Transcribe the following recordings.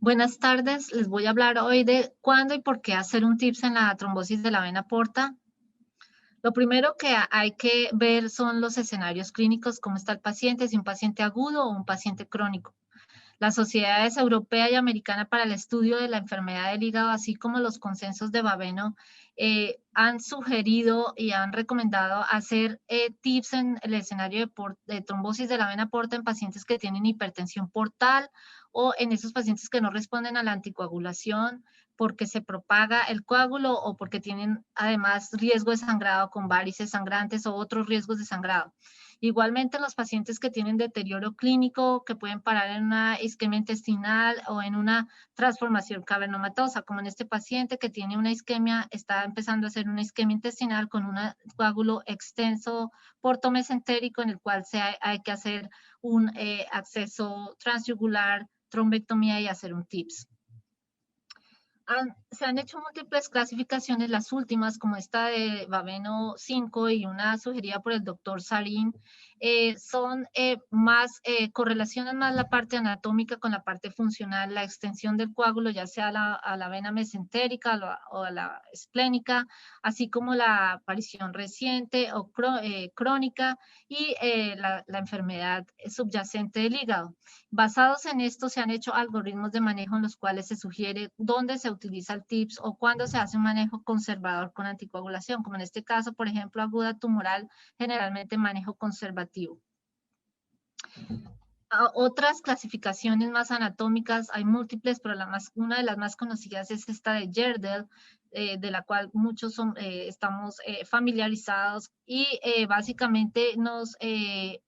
Buenas tardes, les voy a hablar hoy de cuándo y por qué hacer un TIPS en la trombosis de la vena porta. Lo primero que hay que ver son los escenarios clínicos, cómo está el paciente, si un paciente agudo o un paciente crónico. Las sociedades europea y americana para el estudio de la enfermedad del hígado, así como los consensos de Baveno, han sugerido y han recomendado hacer TIPS en el escenario de trombosis de la vena porta en pacientes que tienen hipertensión portal o en esos pacientes que no responden a la anticoagulación porque se propaga el coágulo o porque tienen además riesgo de sangrado con varices sangrantes o otros riesgos de sangrado. Igualmente, los pacientes que tienen deterioro clínico, que pueden parar en una isquemia intestinal o en una transformación cavernomatosa, como en este paciente que tiene una isquemia, está empezando a hacer una isquemia intestinal con un coágulo extenso portomesentérico en el cual hay que hacer un acceso transyugular, trombectomía y hacer un TIPS. Se han hecho múltiples clasificaciones, las últimas, como esta de Baveno 5 y una sugerida por el doctor Sarin, correlacionan más la parte anatómica con la parte funcional, la extensión del coágulo, ya sea a la vena mesentérica o a la esplénica, así como la aparición reciente o crónica y la enfermedad subyacente del hígado. Basados en esto, se han hecho algoritmos de manejo en los cuales se sugiere dónde se utiliza el TIPS o cuándo se hace un manejo conservador con anticoagulación, como en este caso, por ejemplo, aguda tumoral, generalmente manejo conservativo. Otras clasificaciones más anatómicas, hay múltiples, pero una de las más conocidas es esta de Yerdell, de la cual muchos estamos familiarizados y básicamente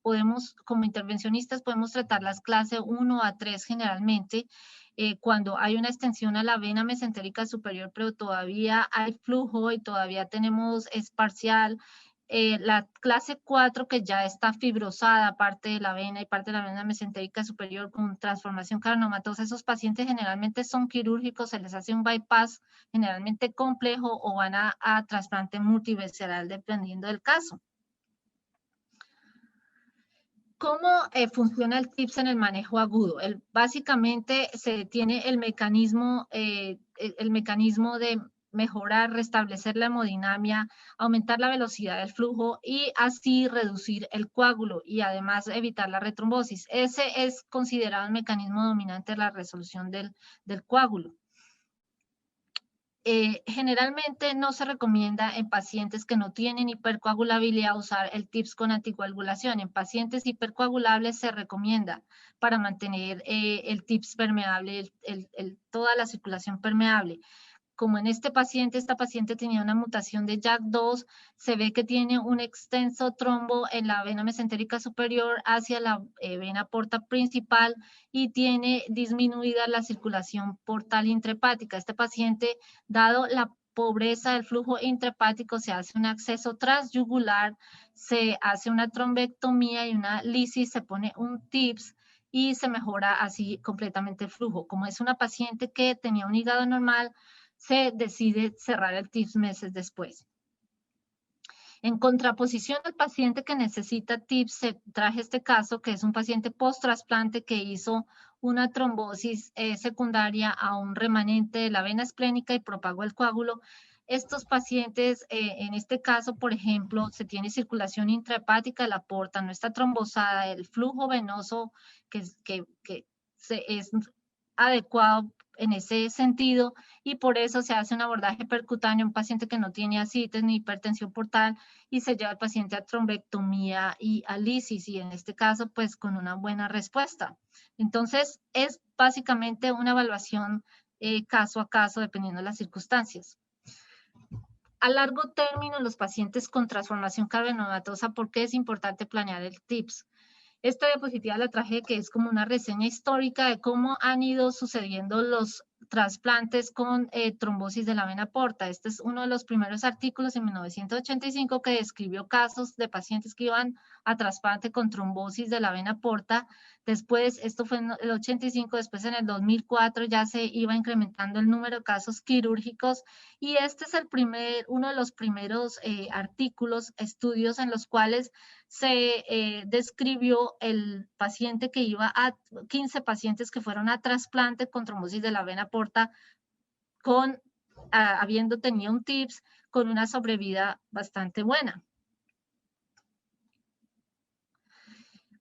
podemos, como intervencionistas, podemos tratar las clases 1 a 3 generalmente, cuando hay una extensión a la vena mesentérica superior, pero todavía hay flujo y todavía tenemos, es parcial. La clase 4 que ya está fibrosada, parte de la vena y parte de la vena mesentérica superior con transformación cavernomatosa, esos pacientes generalmente son quirúrgicos, se les hace un bypass generalmente complejo o van a trasplante multivisceral dependiendo del caso. ¿Cómo funciona el TIPS en el manejo agudo? Básicamente se tiene el mecanismo de mejorar, restablecer la hemodinamia, aumentar la velocidad del flujo y así reducir el coágulo y además evitar la retrombosis. Ese es considerado el mecanismo dominante de la resolución del coágulo. Generalmente no se recomienda en pacientes que no tienen hipercoagulabilidad usar el TIPS con anticoagulación. En pacientes hipercoagulables se recomienda para mantener el TIPS permeable, toda la circulación permeable. Como en esta paciente tenía una mutación de JAK2, se ve que tiene un extenso trombo en la vena mesentérica superior hacia la vena porta principal y tiene disminuida la circulación portal intrahepática. Este paciente, dado la pobreza del flujo intrahepático, se hace un acceso transyugular, se hace una trombectomía y una lisis, se pone un TIPS y se mejora así completamente el flujo. Como es una paciente que tenía un hígado normal, se decide cerrar el TIPS meses después. En contraposición al paciente que necesita TIPS, se traje este caso, que es un paciente post-trasplante que hizo una trombosis secundaria a un remanente de la vena esplénica y propagó el coágulo. Estos pacientes, en este caso, por ejemplo, se tiene circulación intrahepática de la porta, no está trombosada, el flujo venoso que es adecuado en ese sentido y por eso se hace un abordaje percutáneo en un paciente que no tiene ascites ni hipertensión portal y se lleva al paciente a trombectomía y a lisis y en este caso pues con una buena respuesta. Entonces es básicamente una evaluación caso a caso dependiendo de las circunstancias. A largo término, los pacientes con transformación cavernomatosa, ¿por qué es importante planear el TIPS? Esta diapositiva la traje que es como una reseña histórica de cómo han ido sucediendo los trasplantes con trombosis de la vena porta. Este es uno de los primeros artículos en 1985 que describió casos de pacientes que iban a trasplante con trombosis de la vena porta. Después, esto fue en el 85, después en el 2004 ya se iba incrementando el número de casos quirúrgicos y este es uno de los primeros artículos, estudios en los cuales se describió el paciente que iba a 15 pacientes que fueron a trasplante con trombosis de la vena porta habiendo tenido un TIPS con una sobrevida bastante buena.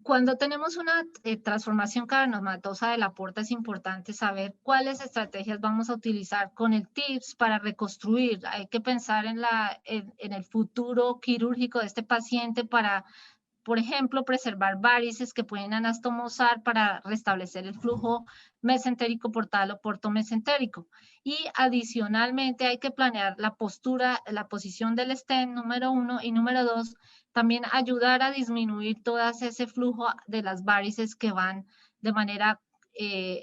Cuando tenemos una transformación cavernomatosa de la porta es importante saber cuáles estrategias vamos a utilizar con el TIPS para reconstruir. Hay que pensar en el futuro quirúrgico de este paciente para, por ejemplo, preservar varices que pueden anastomosar para restablecer el flujo mesentérico portal o portomesentérico. Y adicionalmente hay que planear la postura, la posición del stent, número 1, y número 2, también ayudar a disminuir todo ese flujo de las varices que van de manera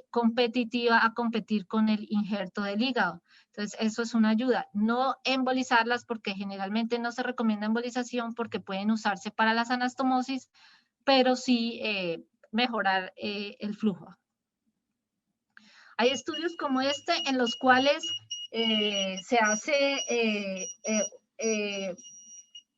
competitiva a competir con el injerto del hígado. Entonces, eso es una ayuda. No embolizarlas porque generalmente no se recomienda embolización porque pueden usarse para las anastomosis, pero sí mejorar el flujo. Hay estudios como este en los cuales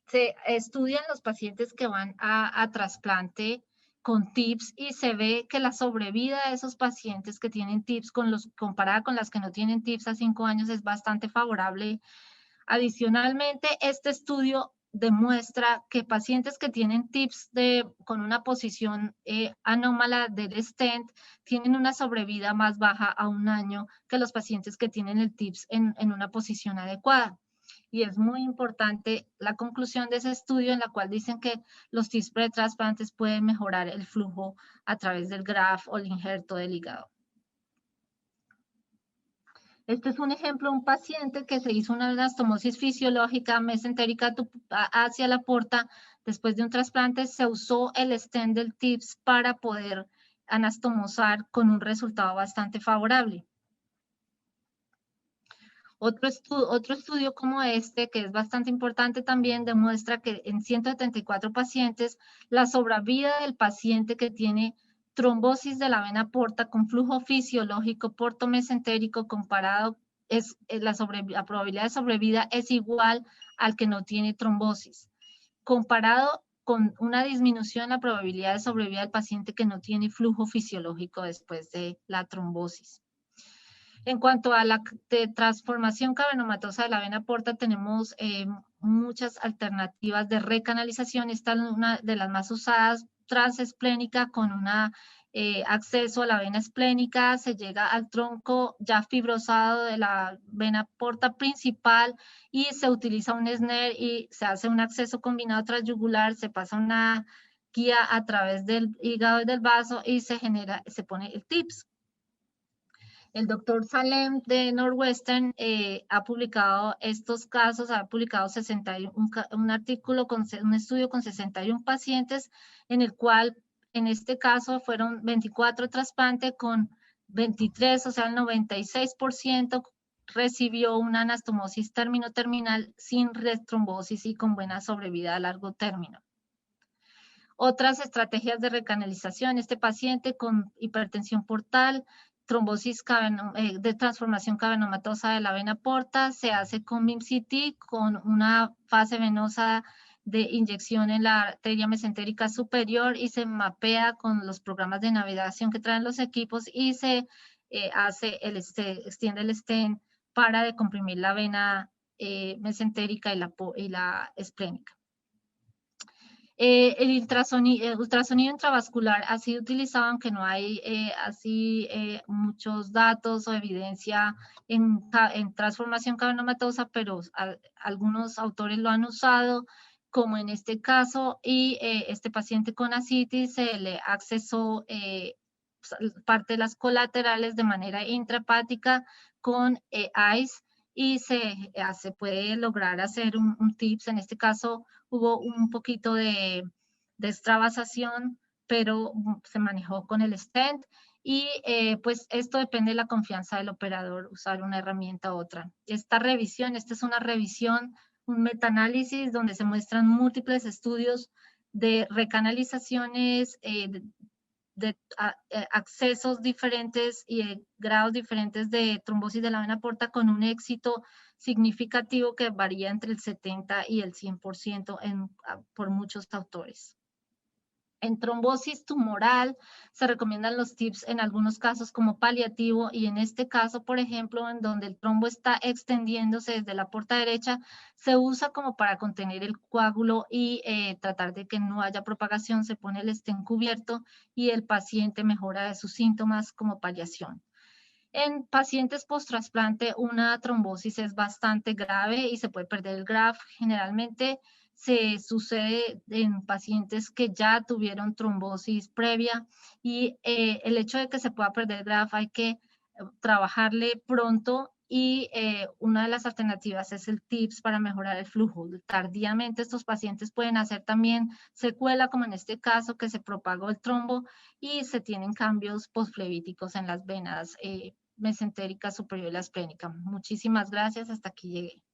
se estudian los pacientes que van a trasplante con TIPS y se ve que la sobrevida de esos pacientes que tienen TIPS comparada con las que no tienen TIPS a 5 años es bastante favorable. Adicionalmente, este estudio demuestra que pacientes que tienen TIPS con una posición anómala del stent tienen una sobrevida más baja a 1 año que los pacientes que tienen el TIPS en una posición adecuada. Y es muy importante la conclusión de ese estudio en la cual dicen que los TIPS pretrasplantes pueden mejorar el flujo a través del graft o el injerto del hígado. Este es un ejemplo de un paciente que se hizo una anastomosis fisiológica mesentérica hacia la porta. Después de un trasplante se usó el stent del TIPS para poder anastomosar con un resultado bastante favorable. Otro estudio como este, que es bastante importante también, demuestra que en 174 pacientes, la sobrevida del paciente que tiene trombosis de la vena porta con flujo fisiológico portomesentérico comparado, la probabilidad de sobrevida es igual al que no tiene trombosis, comparado con una disminución en la probabilidad de sobrevida del paciente que no tiene flujo fisiológico después de la trombosis. En cuanto a la transformación cavernomatosa de la vena porta, tenemos muchas alternativas de recanalización. Esta es una de las más usadas, transesplénica, con un acceso a la vena esplénica. Se llega al tronco ya fibrosado de la vena porta principal y se utiliza un snare y se hace un acceso combinado transyugular, se pasa una guía a través del hígado y del vaso y se pone el TIPS. El doctor Salem de Northwestern ha publicado estos casos, ha publicado un artículo, un estudio con 61 pacientes, en el cual, en este caso, fueron 24 trasplantes con 23, o sea, el 96% recibió una anastomosis término-terminal sin retrombosis y con buena sobrevida a largo término. Otras estrategias de recanalización, este paciente con hipertensión portal, trombosis de transformación cavernomatosa de la vena porta, se hace con MIM-CT con una fase venosa de inyección en la arteria mesentérica superior y se mapea con los programas de navegación que traen los equipos y se extiende el stent para decomprimir la vena mesentérica y la esplénica. El ultrasonido intravascular ha sido utilizado, aunque no hay muchos datos o evidencia en transformación cavernomatosa, pero algunos autores lo han usado, como en este caso, y este paciente con ascitis se le accesó parte de las colaterales de manera intrahepática con ICE y se puede lograr hacer un TIPS. En este caso hubo un poquito de extravasación, pero se manejó con el stent y pues esto depende de la confianza del operador, usar una herramienta u otra. Esta es una revisión, un metaanálisis donde se muestran múltiples estudios de recanalizaciones, accesos diferentes y grados diferentes de trombosis de la vena porta con un éxito significativo que varía entre el 70 y el 100% por muchos autores. En trombosis tumoral se recomiendan los TIPS en algunos casos como paliativo y en este caso, por ejemplo, en donde el trombo está extendiéndose desde la porta derecha, se usa como para contener el coágulo y tratar de que no haya propagación, se pone el stent cubierto y el paciente mejora de sus síntomas como paliación. En pacientes post-trasplante, una trombosis es bastante grave y se puede perder el graft. Generalmente se sucede en pacientes que ya tuvieron trombosis previa y el hecho de que se pueda perder el graft hay que trabajarle pronto y una de las alternativas es el TIPS para mejorar el flujo. Tardíamente estos pacientes pueden hacer también secuela, como en este caso, que se propagó el trombo y se tienen cambios postflevíticos en las venas mesentérica superior y la esplénica. Muchísimas gracias, hasta aquí llegué.